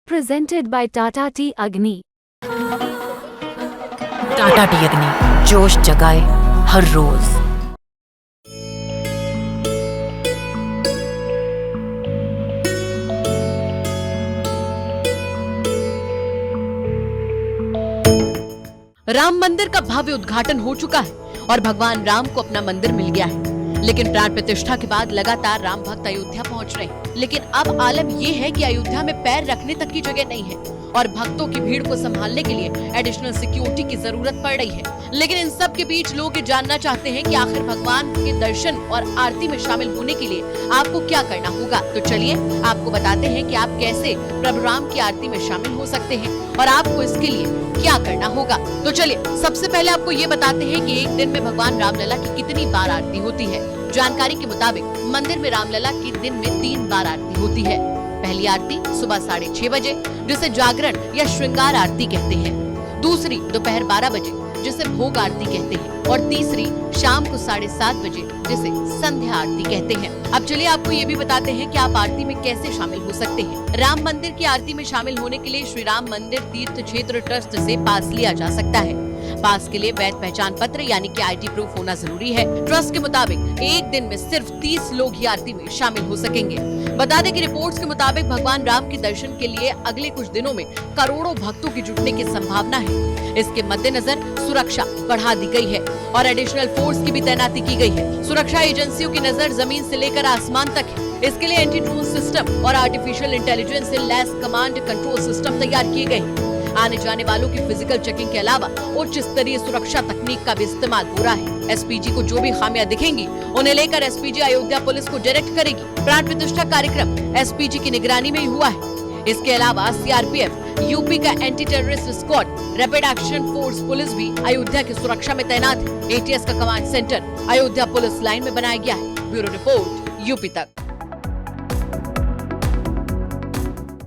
presented by Tata Tea Agni. Tata T अग्नि जोश जगाए हर रोज। राम मंदिर का भव्य उद्घाटन हो चुका है और भगवान राम को अपना मंदिर मिल गया है। लेकिन प्राण प्रतिष्ठा के बाद लगातार राम भक्त अयोध्या पहुंच रहे हैं। लेकिन अब आलम ये है कि अयोध्या में पैर रखने तक की जगह नहीं है और भक्तों की भीड़ को संभालने के लिए एडिशनल सिक्योरिटी की जरूरत पड़ रही है। लेकिन इन सब के बीच लोग ये जानना चाहते हैं कि आखिर भगवान के दर्शन और आरती में शामिल होने के लिए आपको क्या करना होगा। तो चलिए आपको बताते हैं कि आप कैसे प्रभु राम की आरती में शामिल हो सकते हैं और आपको इसके लिए क्या करना होगा। तो चलिए सबसे पहले आपको ये बताते हैं कि एक दिन में भगवान रामलला की कितनी बार आरती होती है। जानकारी के मुताबिक मंदिर में रामलला की दिन में 3 बार आरती होती है। पहली आरती सुबह 6:30 बजे जिसे जागरण या श्रृंगार आरती कहते हैं, दूसरी दोपहर 12 बजे जिसे भोग आरती कहते हैं और तीसरी शाम को 7:30 बजे जिसे संध्या आरती कहते हैं। अब चलिए आपको ये भी बताते हैं कि आप आरती में कैसे शामिल हो सकते हैं। राम मंदिर की आरती में शामिल होने के लिए श्री राम मंदिर तीर्थ क्षेत्र ट्रस्ट से पास लिया जा सकता है। पास के लिए वैध पहचान पत्र यानी कि आईडी प्रूफ होना जरूरी है। ट्रस्ट के मुताबिक एक दिन में सिर्फ 30 लोग ही आरती में शामिल हो सकेंगे। बता दें कि रिपोर्ट्स के मुताबिक भगवान राम के दर्शन के लिए अगले कुछ दिनों में करोड़ों भक्तों की जुटने की संभावना है। इसके मद्देनजर सुरक्षा बढ़ा दी गई है और एडिशनल फोर्स की भी तैनाती की गई है। सुरक्षा एजेंसियों की नजर जमीन से लेकर आसमान तक है। इसके लिए एंटी ड्रोन सिस्टम और आर्टिफिशियल इंटेलिजेंस से लैस कमांड कंट्रोल सिस्टम तैयार किए गए हैं। आने जाने वालों की फिजिकल चेकिंग के अलावा उच्च स्तरीय सुरक्षा तकनीक का भी इस्तेमाल हो रहा है। एसपीजी को जो भी खामियां दिखेंगी उन्हें लेकर एसपीजी अयोध्या पुलिस को डायरेक्ट करेगी। प्राण प्रतिष्ठा कार्यक्रम एसपीजी की निगरानी में ही हुआ है। इसके अलावा सीआरपीएफ, यूपी का anti terrorist squad, rapid action force police भी अयोध्या की सुरक्षा में तैनात है। एटीएस का command centre Ayodhya police line में बनाया गया है। ब्यूरो रिपोर्ट यूपी तक।